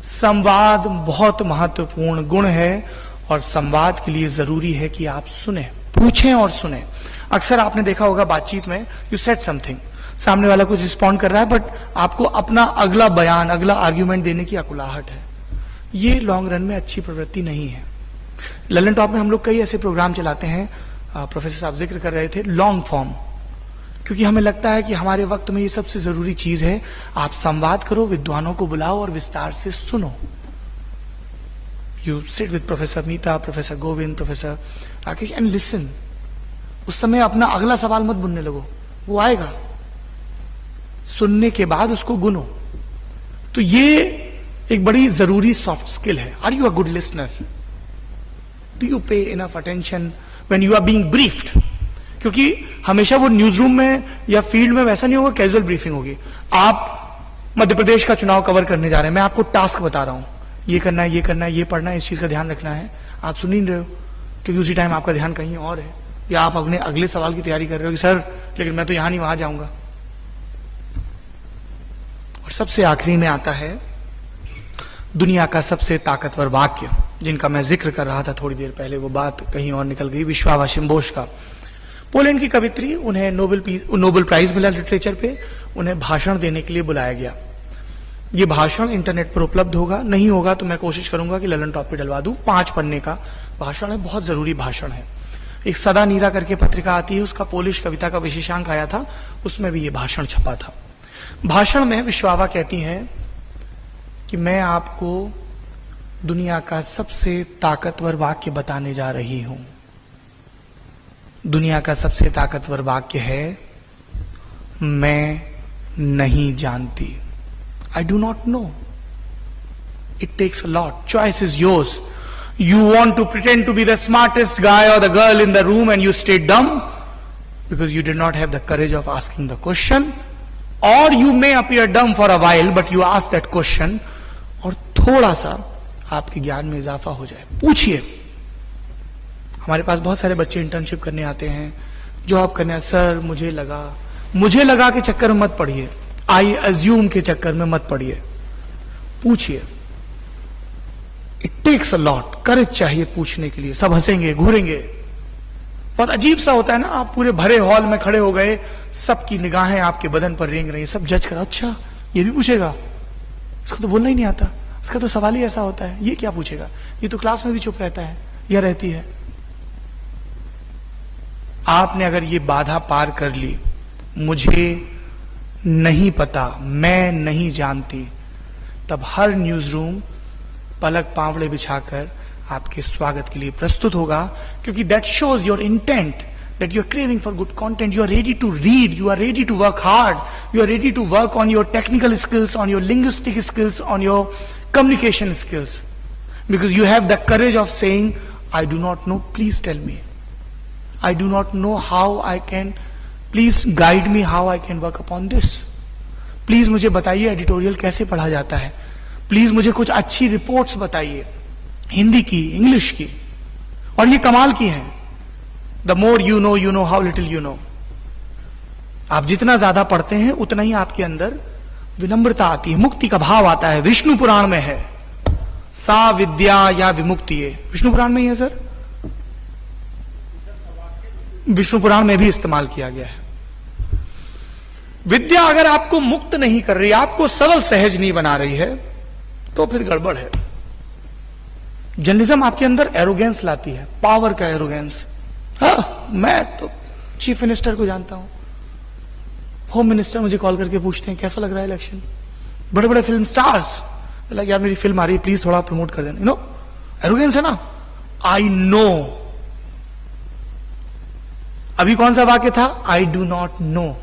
संवाद बहुत महत्वपूर्ण गुण है, और संवाद के लिए जरूरी है कि आप सुने, पूछें और सुने. अक्सर आपने देखा होगा बातचीत में, यू सेड समथिंग, सामने वाला कुछ रिस्पॉन्ड कर रहा है, बट आपको अपना अगला बयान, अगला आर्ग्यूमेंट देने की अकुलाहट है. ये लॉन्ग रन में अच्छी प्रवृत्ति नहीं है. ललन टॉप में हम लोग कई ऐसे प्रोग्राम चलाते हैं, प्रोफेसर साहब जिक्र कर रहे थे, लॉन्ग फॉर्म, क्योंकि हमें लगता है कि हमारे वक्त में ये सबसे जरूरी चीज है. आप संवाद करो, विद्वानों को बुलाओ और विस्तार से सुनो. You sit with professor Meeta, professor Govind, professor Rakesh and listen. उस समय अपना अगला सवाल मत बुनने लगो, वो आएगा. सुनने के बाद उसको गुनो. तो ये एक बड़ी जरूरी सॉफ्ट स्किल है. Are you a good listener? Do you pay enough attention when you are being briefed? क्योंकि हमेशा वो न्यूज रूम में या फील्ड में वैसा नहीं होगा, कैजुअल ब्रीफिंग होगी. आप मध्य प्रदेश का चुनाव कवर करने जा रहे हैं, मैं आपको टास्क बता रहा हूं, ये करना है, ये करना है, ये पढ़ना है, इस चीज का ध्यान रखना है. आप सुन नहीं रहे हो, क्योंकि उसी टाइम आपका ध्यान कहीं और है, या आप अपने अगले सवाल की तैयारी कर रहे हो कि सर लेकिन मैं तो यहां नहीं वहां जाऊंगा. और सबसे आखिरी में आता है दुनिया का सबसे ताकतवर वाक्य, जिनका मैं जिक्र कर रहा था थोड़ी देर पहले, वो बात कहीं और निकल गई, विश्वावा शिम्बोश का। पोलैंड की कवित्री, उन्हें नोबेल प्राइज मिला लिटरेचर पे, उन्हें भाषण देने के लिए बुलाया गया। ये भाषण इंटरनेट पर उपलब्ध होगा, नहीं होगा तो मैं कोशिश करूंगा कि ललन टॉप पे डलवा दूं। 5 पन्ने का भाषण है, बहुत जरूरी भाषण है। एक सदा नीरा करके पत्रिका आती है, उसका पोलिश कविता का विशेषांक आया था, उसमें भी ये भाषण छपा था। भाषण में विश्वावा कहती हैं कि मैं आपको दुनिया का सबसे ताकतवर वाक्य बताने जा रही हूं। दुनिया का सबसे ताकतवर वाक्य है, मैं नहीं जानती। I do not know. It takes a lot. Choice is yours. You want to pretend to be the smartest guy or the girl in the room and you stay dumb because you did not have the courage of asking the question, or you may appear dumb for a while but you ask that question और थोड़ा सा आपके ज्ञान में इजाफा हो जाए। पूछिए। हमारे पास बहुत सारे बच्चे इंटर्नशिप करने आते हैं, जॉब करने, सर मुझे लगा के चक्कर में मत पड़िए, आई अज्यूम के चक्कर में मत पड़िए, पूछिए। इट टेक्स अ लॉट, करेज चाहिए पूछने के लिए। सब हंसेंगे, घूरेंगे, बहुत अजीब सा होता है ना, आप पूरे भरे हॉल में खड़े हो गए, सबकी निगाहें आपके बदन पर रेंग रही हैं, सब जज कर, अच्छा ये भी पूछेगा, इसको तो बोलना ही नहीं आता, इसका तो सवाल ही ऐसा होता है, ये क्या पूछेगा, ये तो क्लास में भी चुप रहता है या रहती है। आपने अगर ये बाधा पार कर ली, मुझे नहीं पता, मैं नहीं जानती, तब हर न्यूज रूम पलक पावड़े बिछाकर आपके स्वागत के लिए प्रस्तुत होगा, क्योंकि that shows your intent, that you are craving for good content, you are ready to read, you are ready to work hard, you are ready to work on your technical skills, on your linguistic skills, on your communication skills, because you have the courage of saying I do not know, please tell me, I do not know how I can, please guide me how I can work upon this, please मुझे बताइए editorial कैसे पढ़ा जाता है, please मुझे कुछ अच्छी reports बताइए, हिंदी की, इंग्लिश की। और ये कमाल की हैं, the more you know how little you know. आप जितना ज्यादा पढ़ते हैं उतना ही आपके अंदर विनम्रता आती है, मुक्ति का भाव आता है। विष्णु पुराण में है, सा विद्या या विमुक्ति, विष्णु पुराण में ही है सर, विष्णु पुराण में भी इस्तेमाल किया गया है। विद्या अगर आपको मुक्त नहीं कर रही, आपको सरल सहज नहीं बना रही है, तो फिर गड़बड़ है। जर्नलिज्म आपके अंदर एरोगेंस लाती है, पावर का एरोगेंस। हाँ, मैं तो चीफ मिनिस्टर को जानता हूं, होम मिनिस्टर मुझे कॉल करके पूछते हैं कैसा लग रहा है इलेक्शन, बड़े बड़े फिल्म स्टार्स, लाइक यार मेरी फिल्म आ रही है प्लीज थोड़ा प्रमोट कर देना, एरोगेंस है ना। आई नो, अभी कौन सा वाक्य था, आई do not no.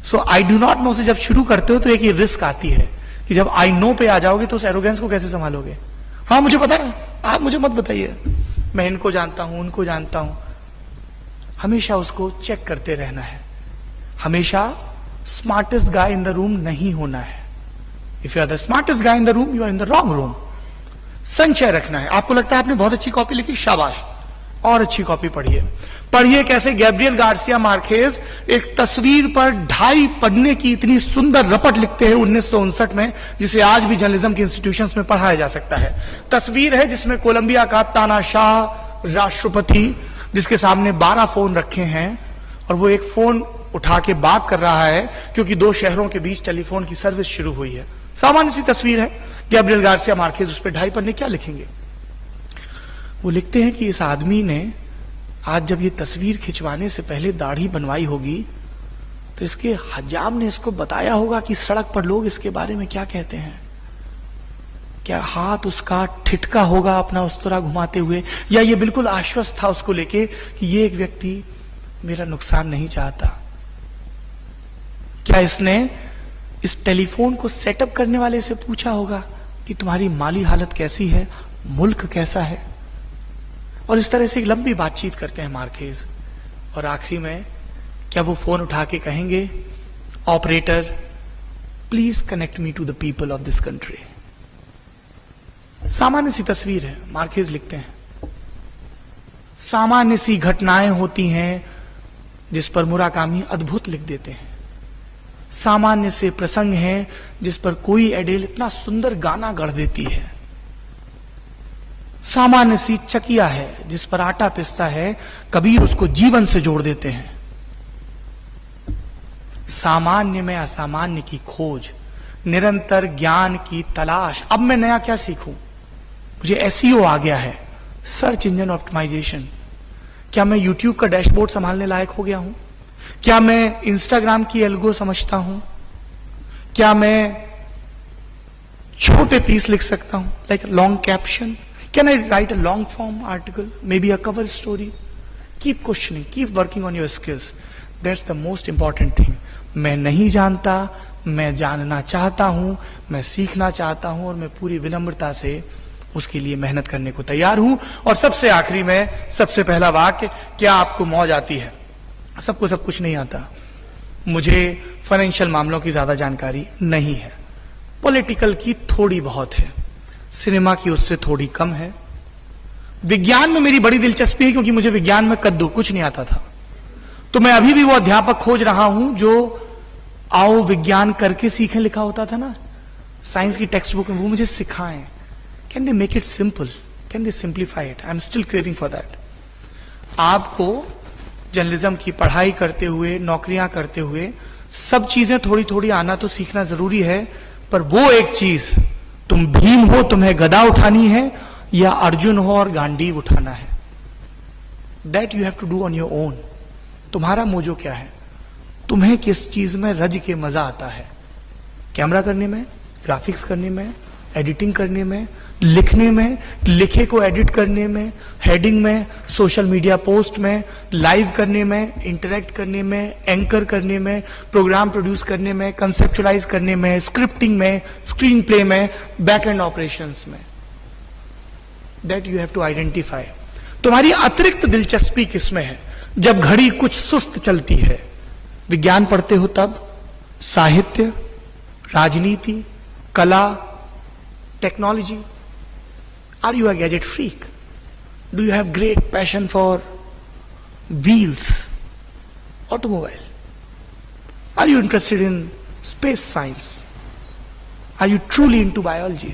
So I do not no से जब शुरू करते हो तो एक ये रिस्क आती है कि जब आई नो पे आ जाओगे तो उस एरोगेंस को कैसे संभालोगे। हाँ मुझे पता है, आप मुझे मत बताइए, मैं इनको जानता हूं, उनको जानता हूं। हमेशा उसको चेक करते रहना है, हमेशा smartest guy in the room नहीं होना है। If you are the smartest guy in the room, you are in the wrong room. संचय रखना है। आपको लगता है आपने बहुत अच्छी कॉपी लिखी, शाबाश, और अच्छी कॉपी पढ़िए। पढ़िए कैसे गैब्रियल गार्सिया मार्केज एक तस्वीर पर 2.5 पन्ने की इतनी सुंदर रपट लिखते हैं 1959 में, जिसे आज भी जर्नलिज्म के इंस्टीट्यूशंस में पढ़ाया जा सकता है। तस्वीर है जिसमें कोलंबिया का तानाशाह राष्ट्रपति, जिसके सामने 12 फोन रखे हैं और वो एक फोन उठा के बात कर रहा है क्योंकि 2 शहरों के बीच टेलीफोन की सर्विस शुरू हुई है। सामान्य सी तस्वीर है। गैब्रियल गार्सिया मार्केज उस पर 2.5 पन्ने क्या लिखेंगे। वो लिखते हैं कि इस आदमी ने आज जब ये तस्वीर खिंचवाने से पहले दाढ़ी बनवाई होगी तो इसके हजाम ने इसको बताया होगा कि सड़क पर लोग इसके बारे में क्या कहते हैं। क्या हाथ उसका ठिठका होगा अपना उस तरह घुमाते हुए, या ये बिल्कुल आश्वस्त था उसको लेके कि ये एक व्यक्ति मेरा नुकसान नहीं चाहता। क्या इसने इस टेलीफोन को सेटअप करने वाले से पूछा होगा कि तुम्हारी माली हालत कैसी है, मुल्क कैसा है। और इस तरह से एक लंबी बातचीत करते हैं मार्केज, और आखिरी में क्या वो फोन उठा के कहेंगे, operator please connect me to the people of this country. सामान्य सी तस्वीर है। मार्केज लिखते हैं सामान्य सी घटनाएं होती हैं जिस पर मुराकामी अद्भुत लिख देते हैं। सामान्य से प्रसंग हैं जिस पर कोई एडेल इतना सुंदर गाना गढ़ देती है। सामान्य सी चकिया है जिस पर आटा पिसता है, कबीर उसको जीवन से जोड़ देते हैं। सामान्य में असामान्य की खोज, निरंतर ज्ञान की तलाश। अब मैं नया क्या सीखूं? मुझे एसईओ आ गया है, सर्च इंजन ऑप्टिमाइजेशन। क्या मैं यूट्यूब का डैशबोर्ड संभालने लायक हो गया हूं? क्या मैं इंस्टाग्राम की एल्गो समझता हूं? क्या मैं छोटे पीस लिख सकता हूं, like long caption? Can I right a long form article, may be a cover story? Keep questioning, keep working on your skills, that's the most important thing. मैं नहीं जानता, मैं जानना चाहता हूं, मैं सीखना चाहता हूं और मैं पूरी विनम्रता से उसके लिए मेहनत करने को तैयार हूं। और सबसे आखिरी में सबसे पहला वाक्य, क्या आपको मौज आती है? सबको सब कुछ नहीं आता। मुझे फाइनेंशियल मामलों की ज्यादा जानकारी नहीं है, पॉलिटिकल की थोड़ी बहुत है, सिनेमा की उससे थोड़ी कम है। विज्ञान में मेरी बड़ी दिलचस्पी है क्योंकि मुझे विज्ञान में कद्दू कुछ नहीं आता था। तो मैं अभी भी वो अध्यापक खोज रहा हूं जो आओ विज्ञान करके सीखें लिखा होता था ना साइंस की टेक्स्ट बुक में, वो मुझे सिखाएं। Can they make it simple? Can they simplify it? I am still craving for that. आपको जर्नलिज्म की पढ़ाई करते हुए, नौकरियां करते हुए सब चीजें थोड़ी थोड़ी आना तो सीखना जरूरी है, पर वो एक चीज, तुम भीम हो, तुम्हें गदा उठानी है, या अर्जुन हो और गांडीव उठाना है, that you have to do on your own. तुम्हारा मोजो क्या है? तुम्हें किस चीज में रज के मजा आता है? कैमरा करने में, ग्राफिक्स करने में, एडिटिंग करने में, लिखने में, लिखे को एडिट करने में, हेडिंग में, सोशल मीडिया पोस्ट में, लाइव करने में, इंटरेक्ट करने में, एंकर करने में, प्रोग्राम प्रोड्यूस करने में, कंसेप्चुलाइज करने में, स्क्रिप्टिंग में, स्क्रीन प्ले में, बैक एंड ऑपरेशंस में। That you have to identify. तुम्हारी अतिरिक्त दिलचस्पी किसमें है? जब घड़ी कुछ सुस्त चलती है, विज्ञान पढ़ते हो तब, साहित्य, राजनीति, कला, technology? Are you a gadget freak? Do you have great passion for wheels, automobile? Are you interested in space science? Are you truly into biology?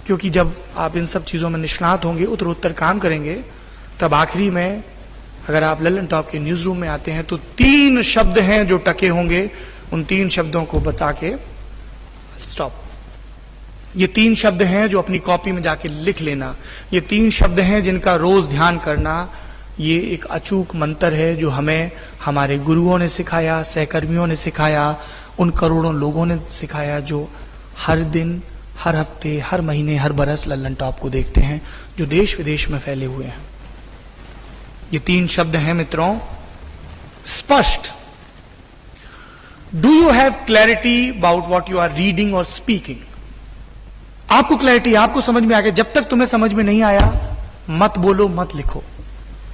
क्योंकि जब आप इन सब चीजों में निष्णात होंगे, उत्तरोत्तर काम करेंगे, तब आखिरी में अगर आप लल्लन टॉप के न्यूज रूम में आते हैं तो 3 शब्द हैं जो टके होंगे। उन 3 शब्दों को बता के स्टॉप। ये 3 शब्द हैं जो अपनी कॉपी में जाके लिख लेना। ये 3 शब्द हैं जिनका रोज ध्यान करना। ये एक अचूक मंत्र है जो हमें हमारे गुरुओं ने सिखाया, सहकर्मियों ने सिखाया, उन करोड़ों लोगों ने सिखाया जो हर दिन, हर हफ्ते, हर महीने, हर बरस लल्लन टॉप को देखते हैं, जो देश विदेश में फैले हुए हैं। ये 3 शब्द हैं मित्रों, स्पष्ट। Do you have clarity about what you are reading और स्पीकिंग? आपको क्लैरिटी, आपको समझ में आ गया। जब तक तुम्हें समझ में नहीं आया, मत बोलो, मत लिखो।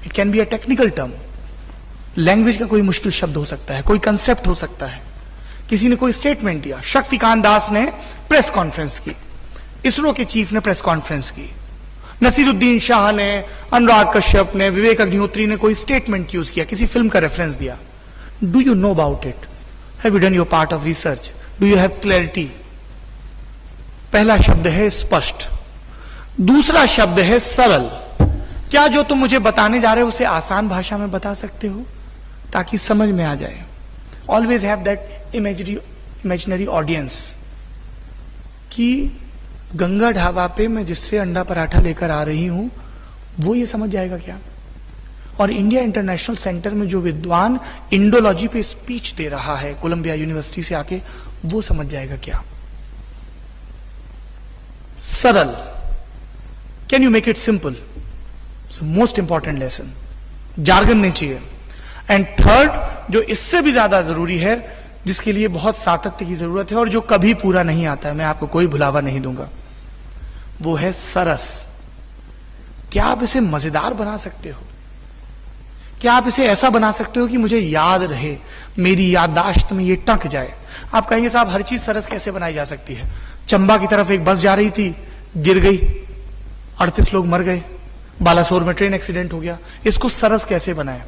It can be a technical term. Language का कोई मुश्किल शब्द हो सकता है, कोई कंसेप्ट हो सकता है। किसी ने कोई स्टेटमेंट दिया, शक्तिकांत दास ने प्रेस कॉन्फ्रेंस की, इसरो के चीफ ने प्रेस कॉन्फ्रेंस की, नसीरुद्दीन शाह ने, अनुराग कश्यप ने, विवेक अग्निहोत्री ने कोई स्टेटमेंट यूज किया, किसी फिल्म का रेफरेंस दिया। Do you know about it? Have you done your part of research? Do you have clarity? पहला शब्द है स्पष्ट। दूसरा शब्द है सरल। क्या जो तुम मुझे बताने जा रहे हो उसे आसान भाषा में बता सकते हो ताकि समझ में आ जाए? Always have that imaginary audience कि गंगा ढाबा पे मैं जिससे अंडा पराठा लेकर आ रही हूं वो ये समझ जाएगा क्या? और इंडिया इंटरनेशनल सेंटर में जो विद्वान इंडोलॉजी पे स्पीच दे रहा है कोलंबिया यूनिवर्सिटी से आके, वो समझ जाएगा क्या? सरल। Can you make it simple? Most important lesson. Jargon नहीं चाहिए। एंड थर्ड, जो इससे भी ज्यादा जरूरी है, जिसके लिए बहुत सातत्य की जरूरत है और जो कभी पूरा नहीं आता है, मैं आपको कोई भुलावा नहीं दूंगा, वो है सरस। क्या आप इसे मजेदार बना सकते हो? क्या आप इसे ऐसा बना सकते हो कि मुझे याद रहे, मेरी याददाश्त में ये टक जाए? आप कहेंगे साहब हर चीज सरस कैसे बनाई जा सकती है? चंबा की तरफ एक बस जा रही थी, गिर गई, 38 लोग मर गए, बालासोर में ट्रेन एक्सीडेंट हो गया। इसको सरस कैसे बनाए?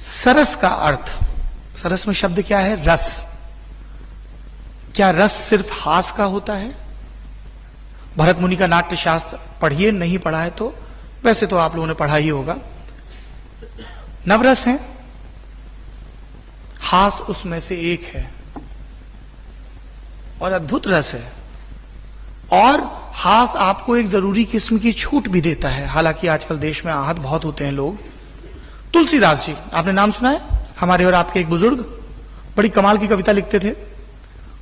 सरस का अर्थ सरस में शब्द क्या है? रस। क्या रस सिर्फ हास का होता है? भरत मुनि का नाट्य शास्त्र पढ़िए, नहीं पढ़ा है तो, वैसे तो आप लोगों ने पढ़ा ही होगा। नवरस है, हास उसमें से एक है और अद्भुत रस है। और हास आपको एक जरूरी किस्म की छूट भी देता है। हालांकि आजकल देश में आहत बहुत होते हैं लोग। तुलसीदास जी, आपने नाम सुना है? हमारे और आपके एक बुजुर्ग, बड़ी कमाल की कविता लिखते थे,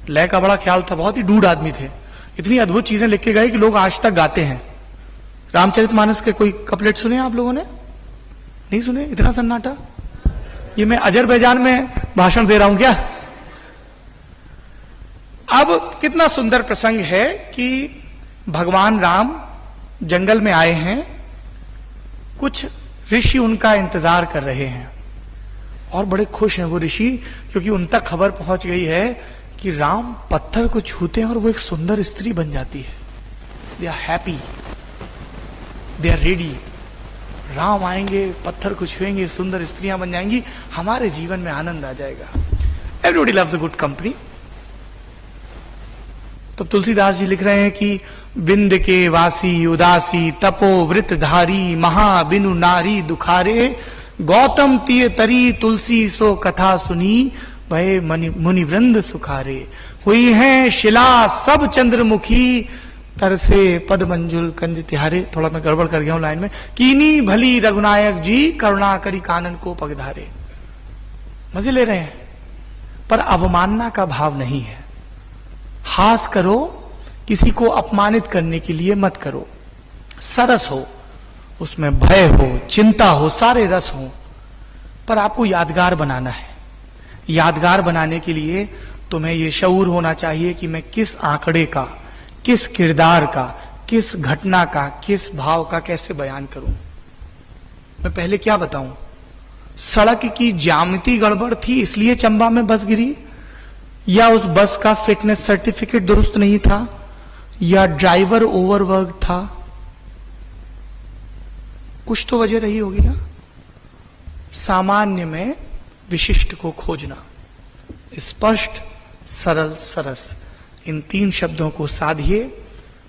लय का बड़ा ख्याल था, बहुत ही डूड आदमी थे। इतनी अद्भुत चीजें लिख के गए कि लोग आज तक गाते हैं। रामचरितमानस के कोई कपलेट सुने आप लोगों ने? नहीं सुने? इतना सन्नाटा। ये मैं अजरबैजान में भाषण दे रहा हूं क्या? अब कितना सुंदर प्रसंग है कि भगवान राम जंगल में आए हैं, कुछ ऋषि उनका इंतजार कर रहे हैं और बड़े खुश हैं वो ऋषि, क्योंकि उन तक खबर पहुंच गई है कि राम पत्थर को छूते हैं और वो एक सुंदर स्त्री बन जाती है। They are happy, they are ready. Ram आएंगे, पत्थर को छुएंगे, सुंदर स्त्रियां बन जाएंगी, हमारे जीवन में आनंद आ जाएगा। Everybody loves a good company. तो तुलसीदास जी लिख रहे हैं कि बिंद के वासी उदासी तपो वृत धारी महा बिनु नारी दुखारे गौतम तिय तरी तुलसी सो कथा सुनी भय मुनि वृंद सुखारे। हुई है शिला सब चंद्रमुखी तरसे पद मंजुल कंज तिहारे। थोड़ा मैं गड़बड़ कर गया हूं लाइन में। कीनी भली रघुनायक जी करुणा करी कानन को पगधारे। मजे ले रहे हैं, पर अवमानना का भाव नहीं है। हास करो, किसी को अपमानित करने के लिए मत करो। सरस हो, उसमें भय हो, चिंता हो, सारे रस हो, पर आपको यादगार बनाना है। यादगार बनाने के लिए तुम्हें यह शऊर होना चाहिए कि मैं किस आंकड़े का, किस किरदार का, किस घटना का, किस भाव का कैसे बयान करूं। मैं पहले क्या बताऊं? सड़क की ज्यामिति गड़बड़ थी इसलिए चंबा में बस गिरी, या उस बस का फिटनेस सर्टिफिकेट दुरुस्त नहीं था, या ड्राइवर ओवरवर्क था? कुछ तो वजह रही होगी ना। सामान्य में विशिष्ट को खोजना, स्पष्ट, सरल, सरस, इन तीन शब्दों को साधिए।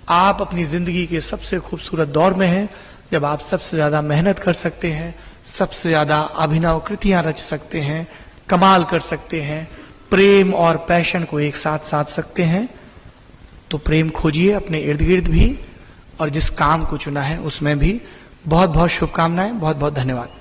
आप अपनी जिंदगी के सबसे खूबसूरत दौर में हैं, जब आप सबसे ज्यादा मेहनत कर सकते हैं, सबसे ज्यादा अभिनव कृतियां रच सकते हैं, कमाल कर सकते हैं, प्रेम और पैशन को एक साथ साध सकते हैं। तो प्रेम खोजिए अपने इर्द गिर्द भी, और जिस काम को चुना है उसमें भी। बहुत बहुत शुभकामनाएं, बहुत बहुत धन्यवाद।